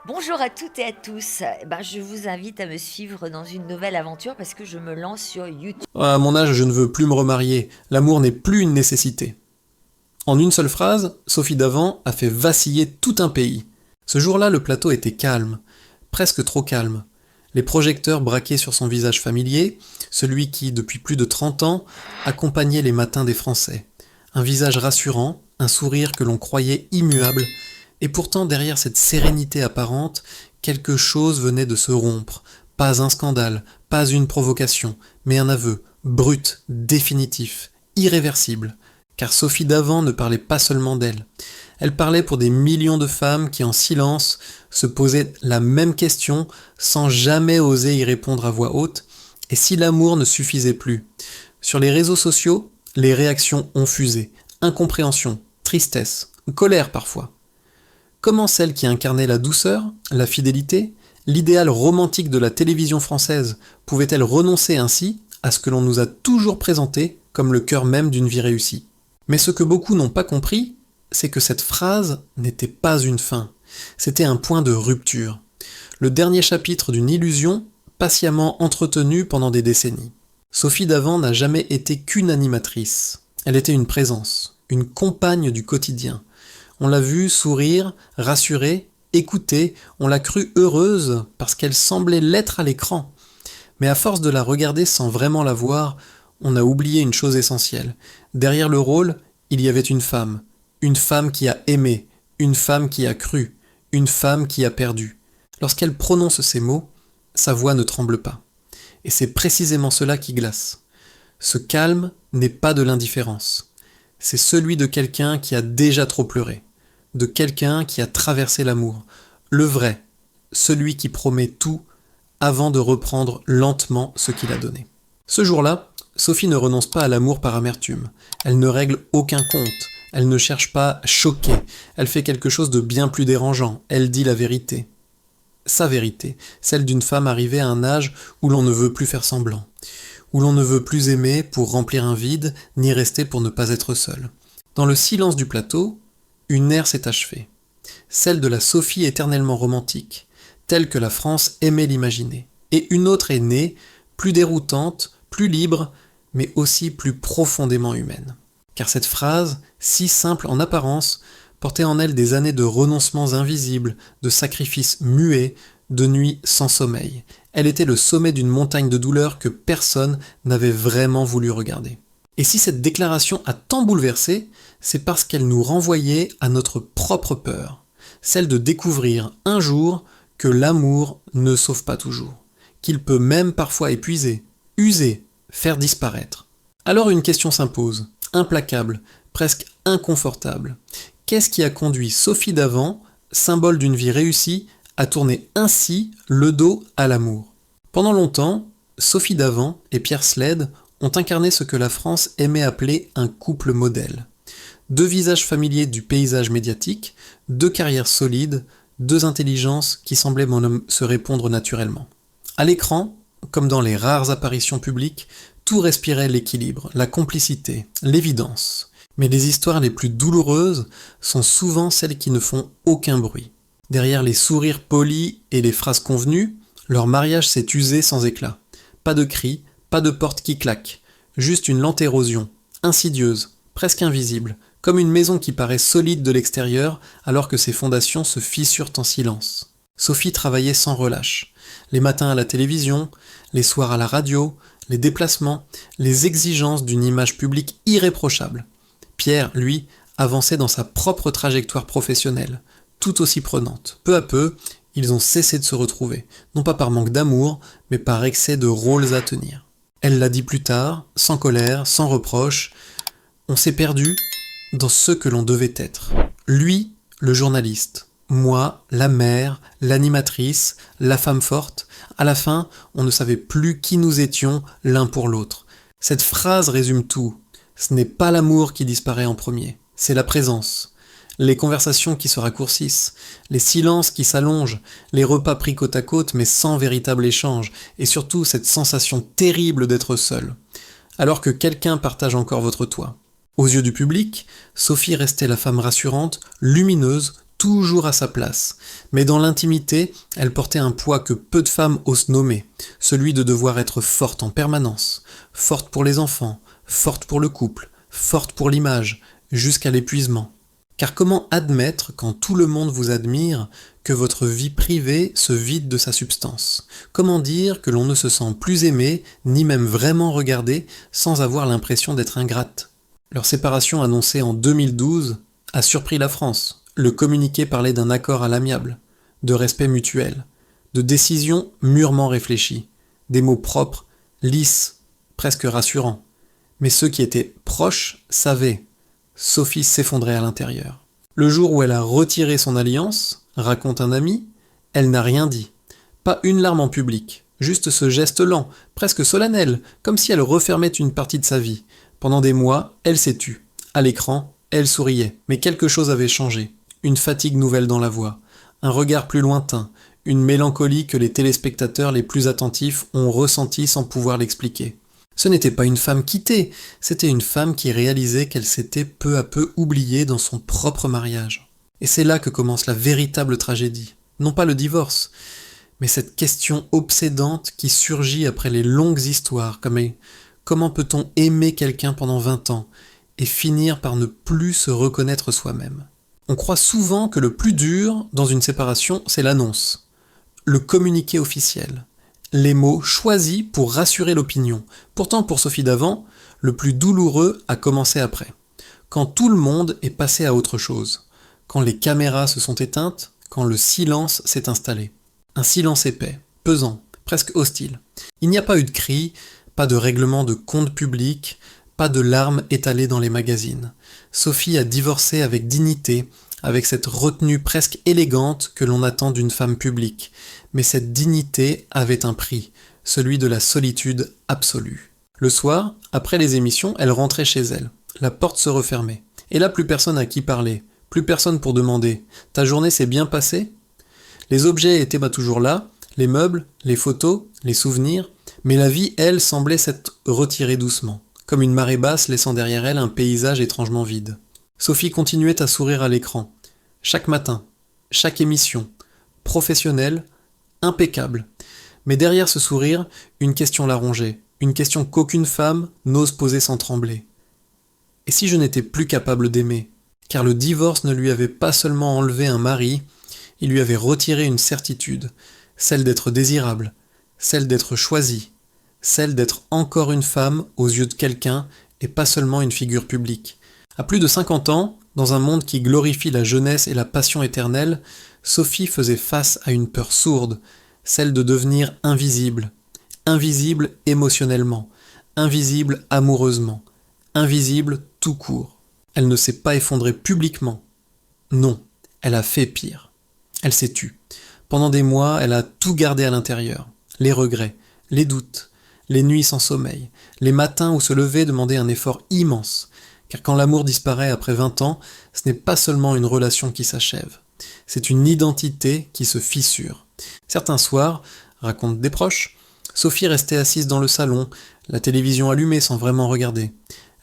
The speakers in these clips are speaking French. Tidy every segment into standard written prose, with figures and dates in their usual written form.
Bonjour à toutes et à tous. Je vous invite à me suivre dans une nouvelle aventure parce que je me lance sur YouTube. À mon âge, je ne veux plus me remarier. L'amour n'est plus une nécessité. En une seule phrase, Sophie Davant a fait vaciller tout un pays. Ce jour-là, le plateau était calme, presque trop calme. Les projecteurs braqués sur son visage familier, celui qui, depuis plus de 30 ans, accompagnait les matins des Français. Un visage rassurant, un sourire que l'on croyait immuable, et pourtant derrière cette sérénité apparente, quelque chose venait de se rompre. Pas un scandale, pas une provocation, mais un aveu, brut, définitif, irréversible. Car Sophie Davant ne parlait pas seulement d'elle. Elle parlait pour des millions de femmes qui, en silence, se posaient la même question sans jamais oser y répondre à voix haute, et si l'amour ne suffisait plus. Sur les réseaux sociaux, les réactions ont fusé. Incompréhension, tristesse, colère parfois. Comment celle qui incarnait la douceur, la fidélité, l'idéal romantique de la télévision française pouvait-elle renoncer ainsi à ce que l'on nous a toujours présenté comme le cœur même d'une vie réussie? Mais ce que beaucoup n'ont pas compris, c'est que cette phrase n'était pas une fin, c'était un point de rupture. Le dernier chapitre d'une illusion patiemment entretenue pendant des décennies. Sophie Davant n'a jamais été qu'une animatrice. Elle était une présence, une compagne du quotidien. On l'a vue sourire, rassurer, écouter, on l'a crue heureuse parce qu'elle semblait l'être à l'écran. Mais à force de la regarder sans vraiment la voir, on a oublié une chose essentielle. Derrière le rôle, il y avait une femme qui a aimé, une femme qui a cru, une femme qui a perdu. Lorsqu'elle prononce ces mots, sa voix ne tremble pas. Et c'est précisément cela qui glace. Ce calme n'est pas de l'indifférence. C'est celui de quelqu'un qui a déjà trop pleuré, de quelqu'un qui a traversé l'amour, le vrai, celui qui promet tout avant de reprendre lentement ce qu'il a donné. Ce jour-là, Sophie ne renonce pas à l'amour par amertume. Elle ne règle aucun compte. Elle ne cherche pas à choquer. Elle fait quelque chose de bien plus dérangeant. Elle dit la vérité. Sa vérité, celle d'une femme arrivée à un âge où l'on ne veut plus faire semblant, où l'on ne veut plus aimer pour remplir un vide, ni rester pour ne pas être seul. Dans le silence du plateau, une ère s'est achevée. Celle de la Sophie éternellement romantique, telle que la France aimait l'imaginer. Et une autre est née, plus déroutante, plus libre, mais aussi plus profondément humaine. Car cette phrase, si simple en apparence, portait en elle des années de renoncements invisibles, de sacrifices muets, de nuits sans sommeil. Elle était le sommet d'une montagne de douleur que personne n'avait vraiment voulu regarder. Et si cette déclaration a tant bouleversé, c'est parce qu'elle nous renvoyait à notre propre peur, celle de découvrir un jour que l'amour ne sauve pas toujours, qu'il peut même parfois épuiser, user, faire disparaître. Alors une question s'impose, implacable, presque inconfortable. Qu'est-ce qui a conduit Sophie Davant, symbole d'une vie réussie, à tourner ainsi le dos à l'amour? Pendant longtemps, Sophie Davant et Pierre Sled ont incarné ce que la France aimait appeler un couple modèle. Deux visages familiers du paysage médiatique, deux carrières solides, deux intelligences qui semblaient se répondre naturellement. À l'écran, comme dans les rares apparitions publiques, tout respirait l'équilibre, la complicité, l'évidence. Mais les histoires les plus douloureuses sont souvent celles qui ne font aucun bruit. Derrière les sourires polis et les phrases convenues, leur mariage s'est usé sans éclat. Pas de cris, pas de porte qui claque, juste une lente érosion, insidieuse, presque invisible, comme une maison qui paraît solide de l'extérieur alors que ses fondations se fissurent en silence. Sophie travaillait sans relâche. Les matins à la télévision, les soirs à la radio, les déplacements, les exigences d'une image publique irréprochable. Pierre, lui, avançait dans sa propre trajectoire professionnelle, tout aussi prenante. Peu à peu, ils ont cessé de se retrouver, non pas par manque d'amour, mais par excès de rôles à tenir. Elle l'a dit plus tard, sans colère, sans reproche, on s'est perdu dans ce que l'on devait être. Lui, le journaliste, moi, la mère, l'animatrice, la femme forte. À la fin, on ne savait plus qui nous étions l'un pour l'autre. Cette phrase résume tout. Ce n'est pas l'amour qui disparaît en premier, c'est la présence. Les conversations qui se raccourcissent, les silences qui s'allongent, les repas pris côte à côte mais sans véritable échange, et surtout cette sensation terrible d'être seul, alors que quelqu'un partage encore votre toit. Aux yeux du public, Sophie restait la femme rassurante, lumineuse, toujours à sa place. Mais dans l'intimité, elle portait un poids que peu de femmes osent nommer, celui de devoir être forte en permanence, forte pour les enfants, forte pour le couple, forte pour l'image, jusqu'à l'épuisement. Car comment admettre, quand tout le monde vous admire, que votre vie privée se vide de sa substance? Comment dire que l'on ne se sent plus aimé, ni même vraiment regardé, sans avoir l'impression d'être ingrate? Leur séparation annoncée en 2012 a surpris la France. Le communiqué parlait d'un accord à l'amiable, de respect mutuel, de décisions mûrement réfléchies, des mots propres, lisses, presque rassurants. Mais ceux qui étaient proches savaient. Sophie s'effondrait à l'intérieur. Le jour où elle a retiré son alliance, raconte un ami, elle n'a rien dit. Pas une larme en public, juste ce geste lent, presque solennel, comme si elle refermait une partie de sa vie. Pendant des mois, elle s'est tue. À l'écran, elle souriait, mais quelque chose avait changé. Une fatigue nouvelle dans la voix, un regard plus lointain, une mélancolie que les téléspectateurs les plus attentifs ont ressentie sans pouvoir l'expliquer. Ce n'était pas une femme quittée, c'était une femme qui réalisait qu'elle s'était peu à peu oubliée dans son propre mariage. Et c'est là que commence la véritable tragédie. Non pas le divorce, mais cette question obsédante qui surgit après les longues histoires, comme comment peut-on aimer quelqu'un pendant 20 ans et finir par ne plus se reconnaître soi-même? On croit souvent que le plus dur dans une séparation, c'est l'annonce, le communiqué officiel. Les mots choisis pour rassurer l'opinion. Pourtant, pour Sophie Davant, le plus douloureux a commencé après. Quand tout le monde est passé à autre chose. Quand les caméras se sont éteintes, quand le silence s'est installé. Un silence épais, pesant, presque hostile. Il n'y a pas eu de cris, pas de règlement de compte public, pas de larmes étalées dans les magazines. Sophie a divorcé avec dignité, avec cette retenue presque élégante que l'on attend d'une femme publique. Mais cette dignité avait un prix, celui de la solitude absolue. Le soir, après les émissions, elle rentrait chez elle. La porte se refermait. Et là, plus personne à qui parler, plus personne pour demander « Ta journée s'est bien passée ?» Les objets étaient toujours là, les meubles, les photos, les souvenirs, mais la vie, elle, semblait s'être retirée doucement, comme une marée basse laissant derrière elle un paysage étrangement vide. Sophie continuait à sourire à l'écran. Chaque matin, chaque émission, professionnelle, impeccable. Mais derrière ce sourire, une question la rongeait, une question qu'aucune femme n'ose poser sans trembler. Et si je n'étais plus capable d'aimer? Car le divorce ne lui avait pas seulement enlevé un mari, il lui avait retiré une certitude, celle d'être désirable, celle d'être choisie, celle d'être encore une femme aux yeux de quelqu'un et pas seulement une figure publique. À plus de 50 ans, dans un monde qui glorifie la jeunesse et la passion éternelle, Sophie faisait face à une peur sourde, celle de devenir invisible. Invisible émotionnellement, invisible amoureusement, invisible tout court. Elle ne s'est pas effondrée publiquement. Non, elle a fait pire. Elle s'est tue. Pendant des mois, elle a tout gardé à l'intérieur. Les regrets, les doutes, les nuits sans sommeil, les matins où se lever demandait un effort immense. Car quand l'amour disparaît après 20 ans, ce n'est pas seulement une relation qui s'achève. C'est une identité qui se fissure. Certains soirs, racontent des proches, Sophie restait assise dans le salon, la télévision allumée sans vraiment regarder.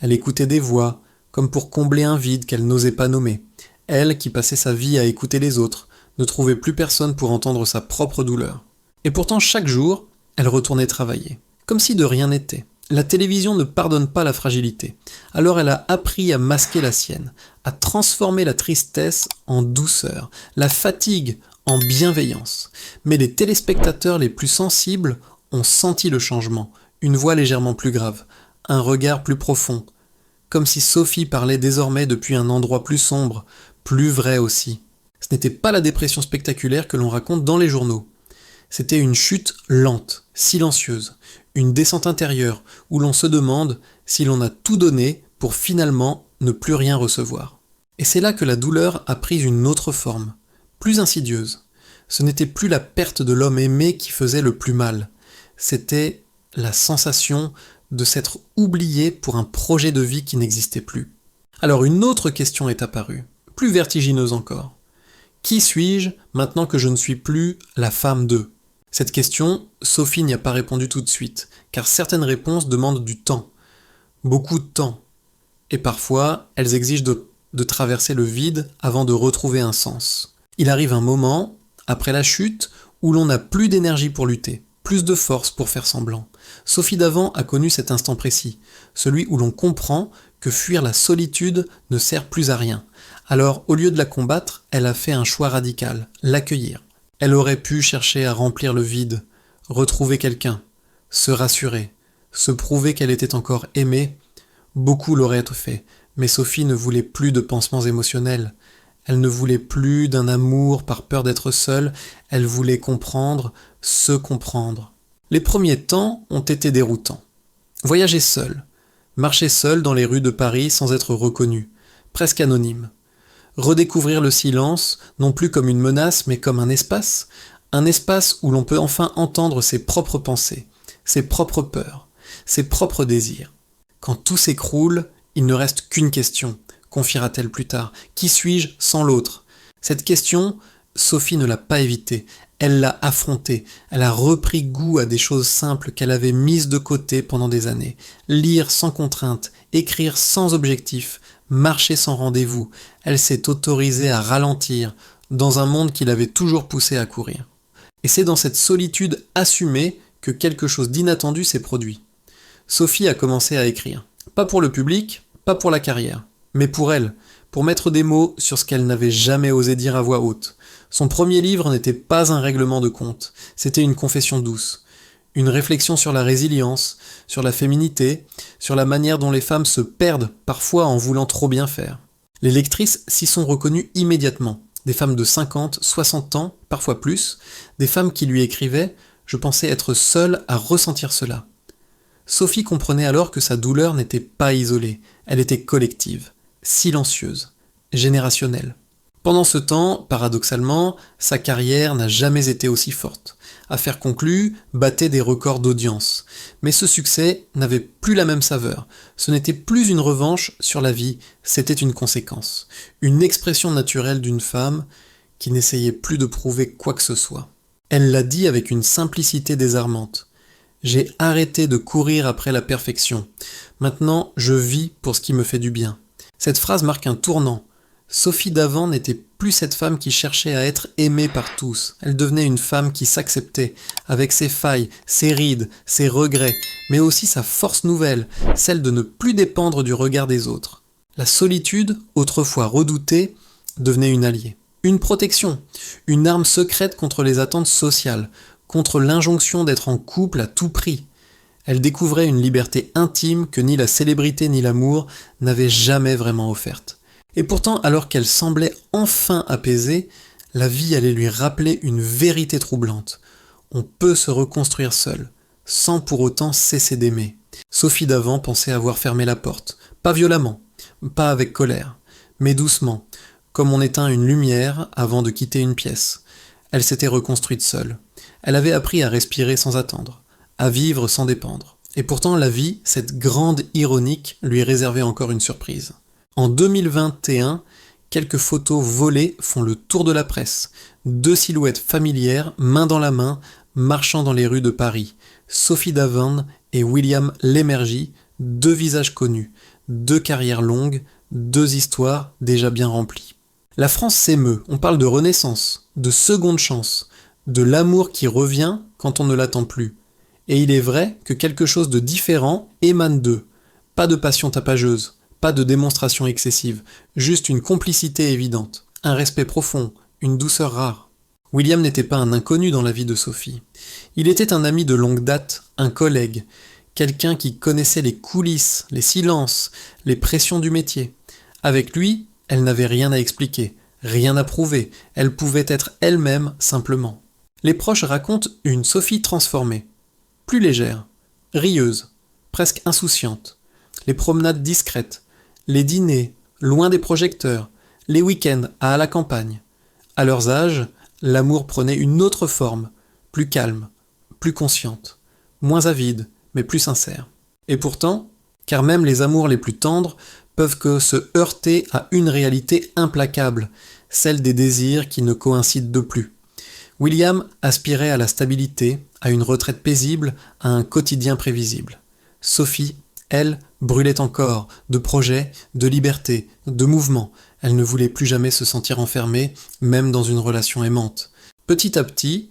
Elle écoutait des voix, comme pour combler un vide qu'elle n'osait pas nommer. Elle, qui passait sa vie à écouter les autres, ne trouvait plus personne pour entendre sa propre douleur. Et pourtant, chaque jour, elle retournait travailler, comme si de rien n'était. La télévision ne pardonne pas la fragilité. Alors elle a appris à masquer la sienne, à transformer la tristesse en douceur, la fatigue en bienveillance. Mais les téléspectateurs les plus sensibles ont senti le changement, une voix légèrement plus grave, un regard plus profond, comme si Sophie parlait désormais depuis un endroit plus sombre, plus vrai aussi. Ce n'était pas la dépression spectaculaire que l'on raconte dans les journaux. C'était une chute lente, silencieuse, une descente intérieure où l'on se demande si l'on a tout donné pour finalement ne plus rien recevoir. Et c'est là que la douleur a pris une autre forme, plus insidieuse. Ce n'était plus la perte de l'homme aimé qui faisait le plus mal. C'était la sensation de s'être oublié pour un projet de vie qui n'existait plus. Alors une autre question est apparue, plus vertigineuse encore. Qui suis-je maintenant que je ne suis plus la femme de ? Cette question, Sophie n'y a pas répondu tout de suite, car certaines réponses demandent du temps, beaucoup de temps, et parfois elles exigent de traverser le vide avant de retrouver un sens. Il arrive un moment, après la chute, où l'on n'a plus d'énergie pour lutter, plus de force pour faire semblant. Sophie Davant a connu cet instant précis, celui où l'on comprend que fuir la solitude ne sert plus à rien. Alors, au lieu de la combattre, elle a fait un choix radical, l'accueillir. Elle aurait pu chercher à remplir le vide, retrouver quelqu'un, se rassurer, se prouver qu'elle était encore aimée. Beaucoup l'auraient fait, mais Sophie ne voulait plus de pansements émotionnels. Elle ne voulait plus d'un amour par peur d'être seule, elle voulait comprendre, se comprendre. Les premiers temps ont été déroutants. Voyager seule, marcher seule dans les rues de Paris sans être reconnue, presque anonyme. Redécouvrir le silence, non plus comme une menace, mais comme un espace où l'on peut enfin entendre ses propres pensées, ses propres peurs, ses propres désirs. Quand tout s'écroule, il ne reste qu'une question, confiera-t-elle plus tard. Qui suis-je sans l'autre ? Cette question, Sophie ne l'a pas évitée. Elle l'a affrontée. Elle a repris goût à des choses simples qu'elle avait mises de côté pendant des années. Lire sans contrainte, écrire sans objectif, marcher sans rendez-vous. Elle s'est autorisée à ralentir dans un monde qui l'avait toujours poussée à courir. Et c'est dans cette solitude assumée que quelque chose d'inattendu s'est produit. Sophie a commencé à écrire. Pas pour le public, pas pour la carrière, mais pour elle, pour mettre des mots sur ce qu'elle n'avait jamais osé dire à voix haute. Son premier livre n'était pas un règlement de compte, c'était une confession douce. Une réflexion sur la résilience, sur la féminité, sur la manière dont les femmes se perdent parfois en voulant trop bien faire. Les lectrices s'y sont reconnues immédiatement. Des femmes de 50, 60 ans, parfois plus, des femmes qui lui écrivaient « Je pensais être seule à ressentir cela ». Sophie comprenait alors que sa douleur n'était pas isolée, elle était collective, silencieuse, générationnelle. Pendant ce temps, paradoxalement, sa carrière n'a jamais été aussi forte. Affaires conclues, battait des records d'audience. Mais ce succès n'avait plus la même saveur. Ce n'était plus une revanche sur la vie, c'était une conséquence. Une expression naturelle d'une femme qui n'essayait plus de prouver quoi que ce soit. Elle l'a dit avec une simplicité désarmante. J'ai arrêté de courir après la perfection. Maintenant, je vis pour ce qui me fait du bien. Cette phrase marque un tournant. Sophie Davant n'était plus cette femme qui cherchait à être aimée par tous. Elle devenait une femme qui s'acceptait, avec ses failles, ses rides, ses regrets, mais aussi sa force nouvelle, celle de ne plus dépendre du regard des autres. La solitude, autrefois redoutée, devenait une alliée. Une protection, une arme secrète contre les attentes sociales, contre l'injonction d'être en couple à tout prix. Elle découvrait une liberté intime que ni la célébrité ni l'amour n'avaient jamais vraiment offerte. Et pourtant, alors qu'elle semblait enfin apaisée, la vie allait lui rappeler une vérité troublante. On peut se reconstruire seul, sans pour autant cesser d'aimer. Sophie Davant pensait avoir fermé la porte, pas violemment, pas avec colère, mais doucement, comme on éteint une lumière avant de quitter une pièce. Elle s'était reconstruite seule. Elle avait appris à respirer sans attendre, à vivre sans dépendre. Et pourtant la vie, cette grande ironique, lui réservait encore une surprise. En 2021, quelques photos volées font le tour de la presse. 2 silhouettes familières, main dans la main, marchant dans les rues de Paris. Sophie Davant et William Lémergie, 2 visages connus, 2 carrières longues, 2 histoires déjà bien remplies. La France s'émeut, on parle de renaissance, de seconde chance, de l'amour qui revient quand on ne l'attend plus. Et il est vrai que quelque chose de différent émane d'eux. Pas de passion tapageuse, pas de démonstration excessive, juste une complicité évidente, un respect profond, une douceur rare. William n'était pas un inconnu dans la vie de Sophie. Il était un ami de longue date, un collègue, quelqu'un qui connaissait les coulisses, les silences, les pressions du métier. Avec lui, elle n'avait rien à expliquer, rien à prouver, elle pouvait être elle-même simplement. Les proches racontent une Sophie transformée, plus légère, rieuse, presque insouciante, les promenades discrètes, les dîners, loin des projecteurs, les week-ends à la campagne. À leurs âges, l'amour prenait une autre forme, plus calme, plus consciente, moins avide, mais plus sincère. Et pourtant, car même les amours les plus tendres peuvent que se heurter à une réalité implacable, celle des désirs qui ne coïncident de plus. William aspirait à la stabilité, à une retraite paisible, à un quotidien prévisible. Sophie Elle brûlait encore de projets, de liberté, de mouvement. Elle ne voulait plus jamais se sentir enfermée, même dans une relation aimante. Petit à petit,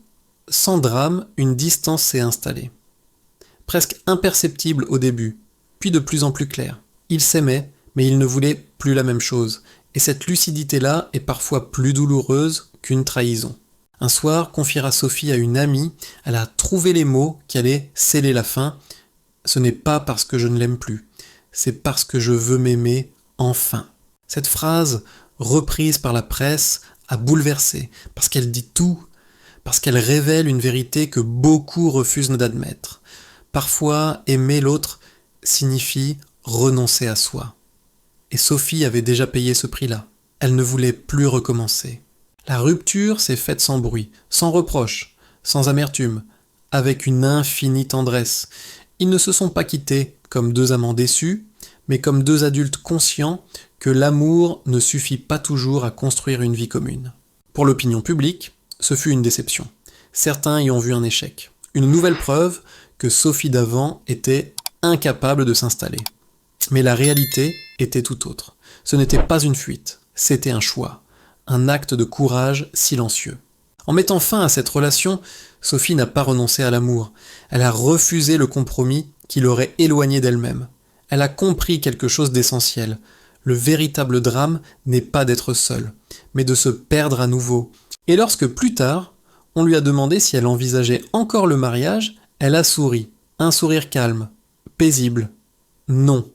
sans drame, une distance s'est installée. Presque imperceptible au début, puis de plus en plus claire. Ils s'aimaient, mais ils ne voulaient plus la même chose. Et cette lucidité-là est parfois plus douloureuse qu'une trahison. Un soir, confiera Sophie à une amie, elle a trouvé les mots qui allaient sceller la fin. Ce n'est pas parce que je ne l'aime plus, c'est parce que je veux m'aimer enfin. Cette phrase, reprise par la presse, a bouleversé, parce qu'elle dit tout, parce qu'elle révèle une vérité que beaucoup refusent d'admettre. Parfois, aimer l'autre signifie renoncer à soi. Et Sophie avait déjà payé ce prix-là. Elle ne voulait plus recommencer. La rupture s'est faite sans bruit, sans reproche, sans amertume, avec une infinie tendresse. Ils ne se sont pas quittés comme deux amants déçus, mais comme deux adultes conscients que l'amour ne suffit pas toujours à construire une vie commune. Pour l'opinion publique, ce fut une déception. Certains y ont vu un échec. Une nouvelle preuve que Sophie d'avant était incapable de s'installer. Mais la réalité était tout autre. Ce n'était pas une fuite, c'était un choix, un acte de courage silencieux. En mettant fin à cette relation, Sophie n'a pas renoncé à l'amour. Elle a refusé le compromis qui l'aurait éloignée d'elle-même. Elle a compris quelque chose d'essentiel. Le véritable drame n'est pas d'être seule, mais de se perdre à nouveau. Et lorsque plus tard, on lui a demandé si elle envisageait encore le mariage, elle a souri. Un sourire calme, paisible. Non,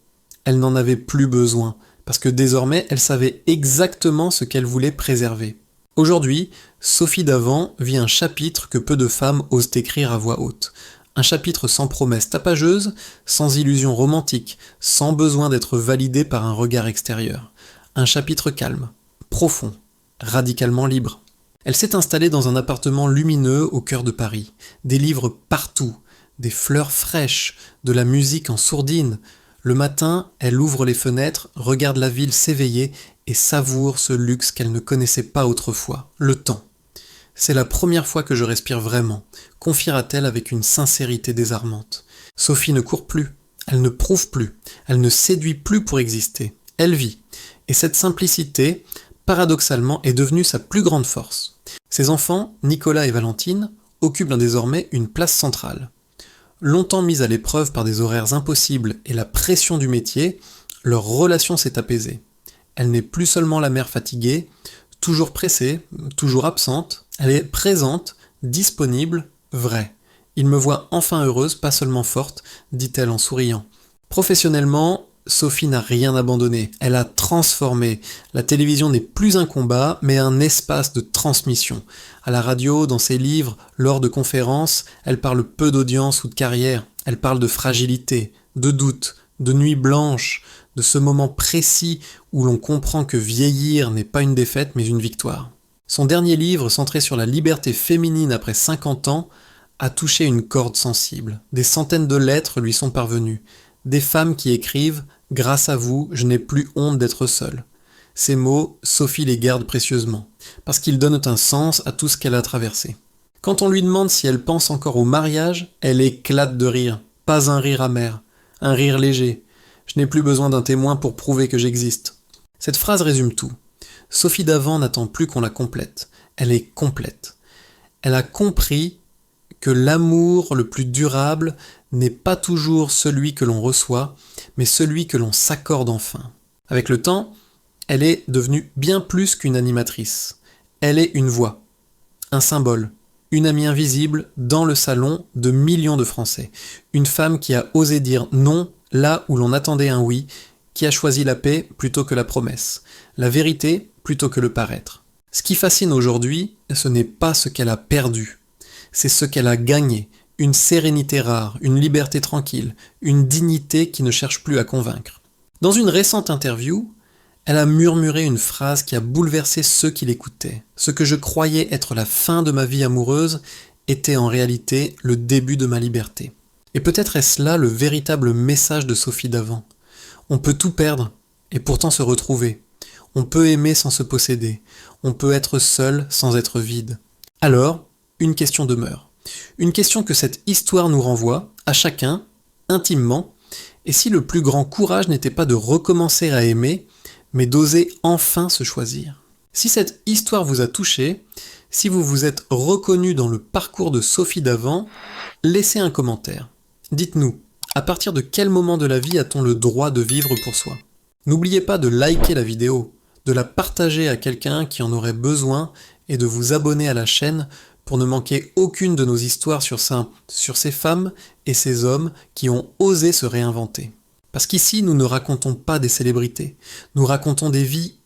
elle n'en avait plus besoin, parce que désormais, elle savait exactement ce qu'elle voulait préserver. Aujourd'hui, Sophie d'avant vit un chapitre que peu de femmes osent écrire à voix haute. Un chapitre sans promesses tapageuses, sans illusions romantiques, sans besoin d'être validé par un regard extérieur. Un chapitre calme, profond, radicalement libre. Elle s'est installée dans un appartement lumineux au cœur de Paris. Des livres partout, des fleurs fraîches, de la musique en sourdine. Le matin, elle ouvre les fenêtres, regarde la ville s'éveiller et savoure ce luxe qu'elle ne connaissait pas autrefois, le temps. C'est la première fois que je respire vraiment, confiera-t-elle avec une sincérité désarmante. Sophie ne court plus, elle ne prouve plus, elle ne séduit plus pour exister, elle vit. Et cette simplicité, paradoxalement, est devenue sa plus grande force. Ses enfants, Nicolas et Valentine, occupent désormais une place centrale. Longtemps mise à l'épreuve par des horaires impossibles et la pression du métier, leur relation s'est apaisée. Elle n'est plus seulement la mère fatiguée, toujours pressée, toujours absente, elle est présente, disponible, vraie. Il me voit enfin heureuse, pas seulement forte, dit-elle en souriant. Professionnellement, Sophie n'a rien abandonné, elle a transformé. La télévision n'est plus un combat, mais un espace de transmission. À la radio, dans ses livres, lors de conférences, elle parle peu d'audience ou de carrière. Elle parle de fragilité, de doute, de nuit blanche, de ce moment précis où l'on comprend que vieillir n'est pas une défaite mais une victoire. Son dernier livre, centré sur la liberté féminine après 50 ans, a touché une corde sensible. Des centaines de lettres lui sont parvenues. Des femmes qui écrivent « Grâce à vous, je n'ai plus honte d'être seule ». Ces mots, Sophie les garde précieusement, parce qu'ils donnent un sens à tout ce qu'elle a traversé. Quand on lui demande si elle pense encore au mariage, elle éclate de rire. Pas un rire amer, un rire léger. Je n'ai plus besoin d'un témoin pour prouver que j'existe. Cette phrase résume tout. Sophie d'avant n'attend plus qu'on la complète. Elle est complète. Elle a compris que l'amour le plus durable n'est pas toujours celui que l'on reçoit, mais celui que l'on s'accorde enfin. Avec le temps, elle est devenue bien plus qu'une animatrice. Elle est une voix, un symbole, une amie invisible dans le salon de millions de Français. Une femme qui a osé dire non là où l'on attendait un oui, qui a choisi la paix plutôt que la promesse, la vérité plutôt que le paraître. Ce qui fascine aujourd'hui, ce n'est pas ce qu'elle a perdu, c'est ce qu'elle a gagné, une sérénité rare, une liberté tranquille, une dignité qui ne cherche plus à convaincre. Dans une récente interview, elle a murmuré une phrase qui a bouleversé ceux qui l'écoutaient. Ce que je croyais être la fin de ma vie amoureuse était en réalité le début de ma liberté. Et peut-être est-ce là le véritable message de Sophie d'avant. On peut tout perdre et pourtant se retrouver. On peut aimer sans se posséder. On peut être seul sans être vide. Alors, une question demeure. Une question que cette histoire nous renvoie, à chacun, intimement. Et si le plus grand courage n'était pas de recommencer à aimer, mais d'oser enfin se choisir? Si cette histoire vous a touché, si vous vous êtes reconnu dans le parcours de Sophie d'avant, laissez un commentaire. Dites-nous, à partir de quel moment de la vie a-t-on le droit de vivre pour soi? N'oubliez pas de liker la vidéo, de la partager à quelqu'un qui en aurait besoin et de vous abonner à la chaîne pour ne manquer aucune de nos histoires sur ces femmes et ces hommes qui ont osé se réinventer. Parce qu'ici, nous ne racontons pas des célébrités, nous racontons des vies